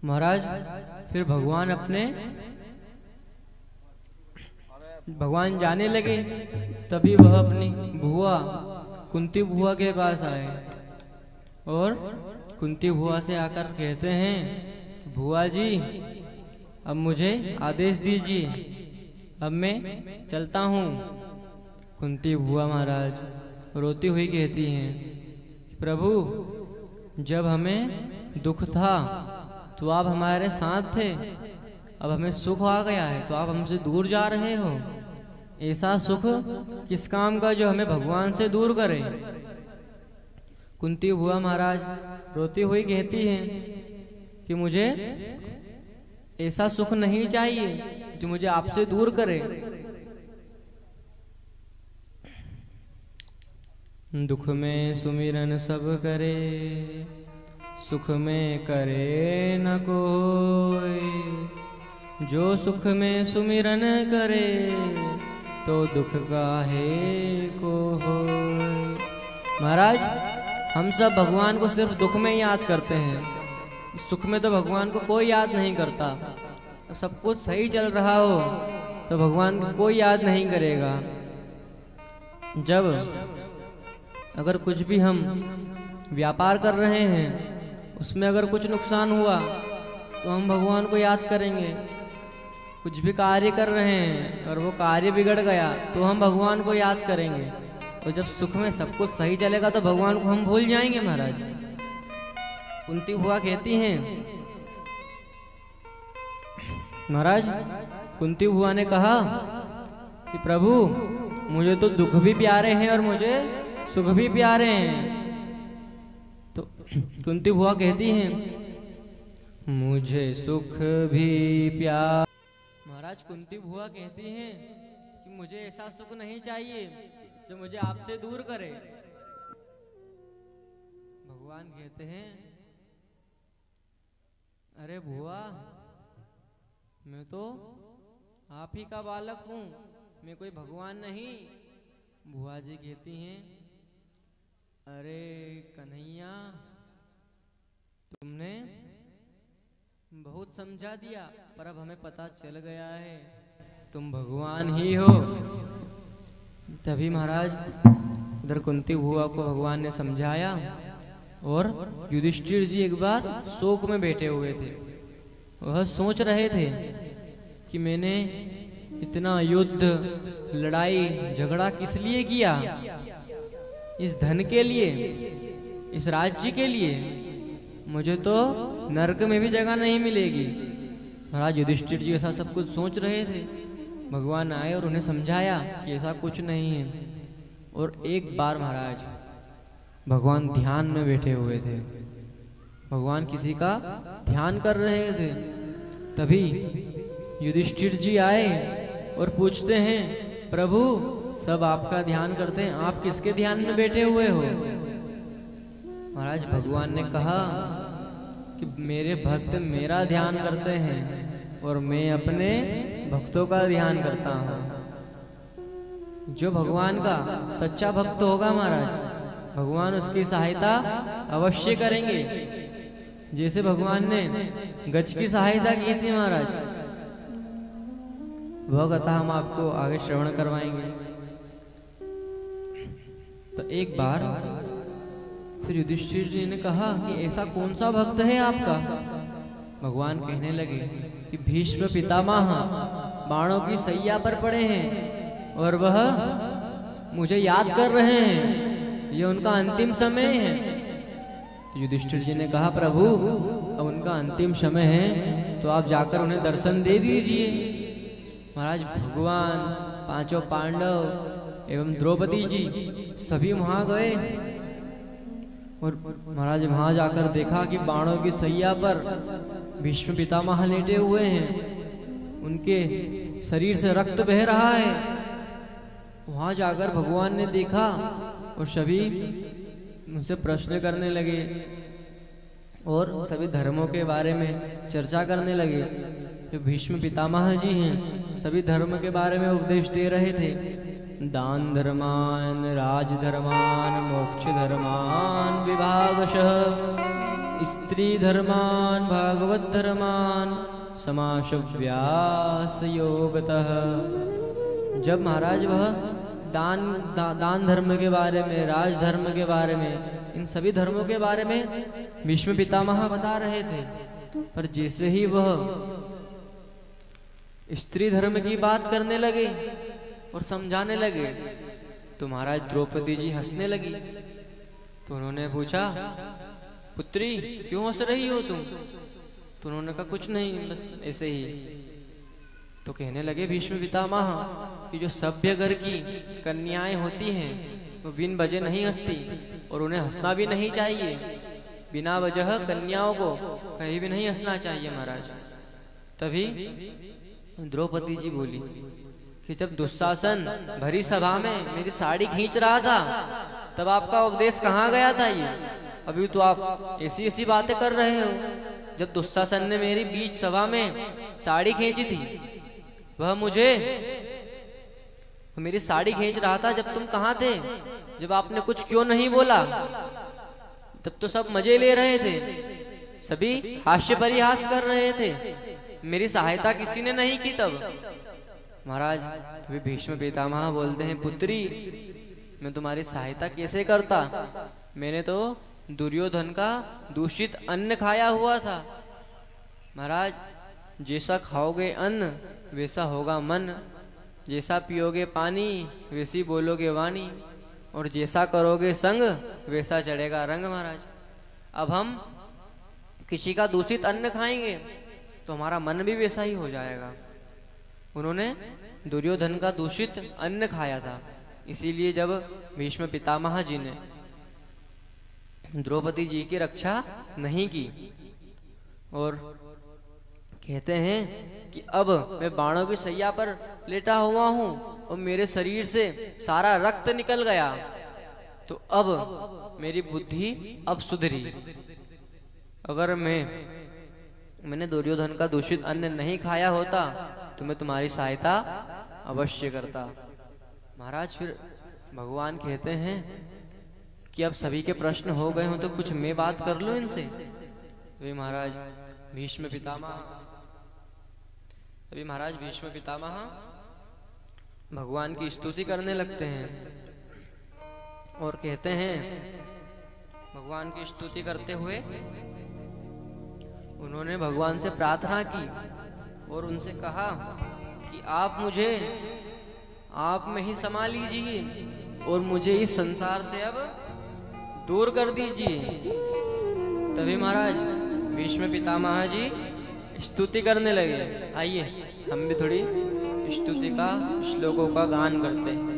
महाराज फिर भगवान जाने लगे, तभी वह अपनी बुआ कुंती बुआ के पास आए और कुंती बुआ से आकर कहते हैं, बुआ जी अब मुझे आदेश दीजिए, अब मैं चलता हूँ। कुंती बुआ महाराज रोती हुई कहती हैं, प्रभु जब हमें दुख था तो आप हमारे साथ थे, अब हमें सुख आ गया है तो आप हमसे दूर जा रहे हो। ऐसा सुख किस काम का जो हमें भगवान से दूर करे। कुंती बुआ महाराज रोती हुई कहती हैं कि मुझे ऐसा सुख नहीं चाहिए जो मुझे आपसे दूर करे। दुख में सुमिरन सब करे, सुख में करे न कोई। जो सुख में सुमिरन करे तो दुख काहे को होय। महाराज हम सब भगवान को सिर्फ दुख में ही याद करते हैं, सुख में तो भगवान को कोई याद नहीं करता। सब कुछ सही चल रहा हो तो भगवान को कोई याद नहीं करेगा। जब अगर कुछ भी हम व्यापार कर रहे हैं उसमें अगर कुछ नुकसान हुआ तो हम भगवान को याद करेंगे। कुछ भी कार्य कर रहे हैं और वो कार्य बिगड़ गया तो हम भगवान को याद करेंगे। और जब सुख में सब कुछ सही चलेगा तो भगवान को हम भूल जाएंगे। महाराज कुंती बुआ कहती हैं, महाराज कुंती बुआ ने कहा कि प्रभु मुझे तो दुख भी प्यारे हैं और मुझे सुख भी प्यारे हैं। तो कुंती बुआ कहती हैं, मुझे सुख भी प्यार। महाराज कुंती बुआ कहती हैं कि मुझे ऐसा सुख नहीं चाहिए जो मुझे आपसे दूर करे। भगवान कहते हैं, अरे बुआ मैं तो आप ही का बालक हूं, मैं कोई भगवान नहीं। बुआ जी कहती हैं, अरे कन्हैया तुमने बहुत समझा दिया पर अब हमें पता चल गया है तुम भगवान ही हो। तभी महाराज उधर कुंती बुआ को भगवान ने समझाया और युधिष्ठिर जी एक बार शोक में बैठे हुए थे। वह सोच रहे थे कि मैंने इतना युद्ध लड़ाई झगड़ा किस लिए किया, इस धन के लिए, इस राज्य के लिए, मुझे तो नरक में भी जगह नहीं मिलेगी। महाराज युधिष्ठिर जी ऐसा सब कुछ सोच रहे थे। भगवान आए और उन्हें समझाया कि ऐसा कुछ नहीं है। और एक बार महाराज भगवान ध्यान में बैठे हुए थे, भगवान किसी का ध्यान कर रहे थे। तभी युधिष्ठिर जी आए और पूछते हैं, प्रभु सब आपका ध्यान करते हैं, आप किसके ध्यान में बैठे हुए हो। महाराज भगवान ने कहा कि मेरे भक्त मेरा ध्यान करते हैं और मैं अपने भक्तों का ध्यान करता हूं। जो भगवान का सच्चा भक्त होगा महाराज भगवान उसकी सहायता अवश्य करेंगे। जैसे भगवान ने गज की सहायता की थी महाराज, वह कथा हम आपको आगे श्रवण करवाएंगे। तो एक बार फिर युधिष्ठिर जी ने कहा कि ऐसा कौन सा भक्त है आपका। भगवान कहने लगे कि भीष्म पितामह बाणों की सैया पर पड़े हैं और वह मुझे याद कर रहे हैं, ये उनका अंतिम समय है। तो युधिष्ठिर जी ने कहा, प्रभु अब उनका अंतिम समय है तो आप जाकर उन्हें दर्शन दे दीजिए। महाराज भगवान, पांचों पांडव एवं द्रौपदी जी सभी वहां गए और महाराज वहां जाकर देखा कि बाणों की सैया पर भीष्म पितामह लेटे हुए हैं, उनके शरीर से रक्त बह रहा है। वहां जाकर भगवान ने देखा और सभी उनसे प्रश्न करने लगे और सभी धर्मों के बारे में चर्चा करने लगे। जो भीष्म पितामह जी हैं सभी धर्म के बारे में उपदेश दे रहे थे। दान धर्मान, राज धर्मान, मोक्ष धर्मान विभागशः। स्त्री धर्मान भागवत धर्मान समाश व्यास योगतः। जब महाराज वह दान धर्म के बारे में, राज धर्म के बारे में, इन सभी धर्मों के बारे में भीष्म पितामह बता रहे थे, पर जैसे ही वह स्त्री धर्म की बात करने लगे और समझाने लगे तो महाराज द्रौपदी जी हंसने लगी। तो उन्होंने पूछा, पुत्री क्यों हंस रही हो तुम? तो उन्होंने कहा कुछ नहीं, बस ऐसे ही। तो कहने लगे भीष्म पितामह कि जो सभ्य घर की कन्याएं होती हैं वो बिन वजह नहीं हंसती और उन्हें हंसना भी नहीं चाहिए। बिना वजह कन्याओं को कहीं भी नहीं हंसना चाहिए महाराज। तभी द्रौपदी जी बोली कि जब दुशासन भरी सभा में मेरी साड़ी खींच रहा था तब आपका उपदेश कहाँ गया था? ये अभी तो आप ऐसी ऐसी बातें कर रहे हो। जब दुशासन ने मेरी बीच सभा में साड़ी खींची थी, वह मुझे मेरी साड़ी खींच रहा था जब तुम कहाँ थे? जब आपने कुछ क्यों नहीं बोला? तब तो सब मजे ले रहे थे, सभी हास्य परिहास कर रहे थे, मेरी सहायता किसी ने नहीं की। तब महाराज तभी भीष्म पितामह बोलते हैं, पुत्री मैं तुम्हारी सहायता कैसे करता? मैंने तो दुर्योधन का दूषित अन्न खाया हुआ था। महाराज जैसा खाओगे अन्न वैसा होगा मन, जैसा पियोगे पानी वैसी बोलोगे वाणी, और जैसा करोगे संग वैसा चढ़ेगा रंग। महाराज अब हम किसी का दूषित अन्न खाएंगे तो हमारा मन भी वैसा ही हो जाएगा। उन्होंने दुर्योधन का दूषित अन्न खाया था, इसीलिए जब भीष्म पितामह जी ने द्रौपदी जी की रक्षा नहीं की और कहते हैं कि अब मैं बाणों की सैया पर लेटा हुआ हूं और मेरे शरीर से सारा रक्त निकल गया, तो अब मेरी बुद्धि अब सुधरी। अगर मैंने दुर्योधन का दूषित अन्न नहीं खाया होता तो मैं तुम्हारी सहायता अवश्य करता। महाराज फिर भगवान कहते हैं कि अब सभी के प्रश्न हो गए हो तो कुछ मैं बात कर लूं इनसे। वे महाराज भीष्म पितामह भगवान की स्तुति करने लगते हैं और कहते हैं, भगवान की स्तुति करते हुए उन्होंने भगवान से प्रार्थना की और उनसे कहा कि आप मुझे आप में ही समा लीजिए और मुझे इस संसार से अब दूर कर दीजिए। तभी महाराज भीष्म पितामह जी स्तुति करने लगे। आइए हम भी थोड़ी स्तुति का, श्लोकों का गान करते हैं।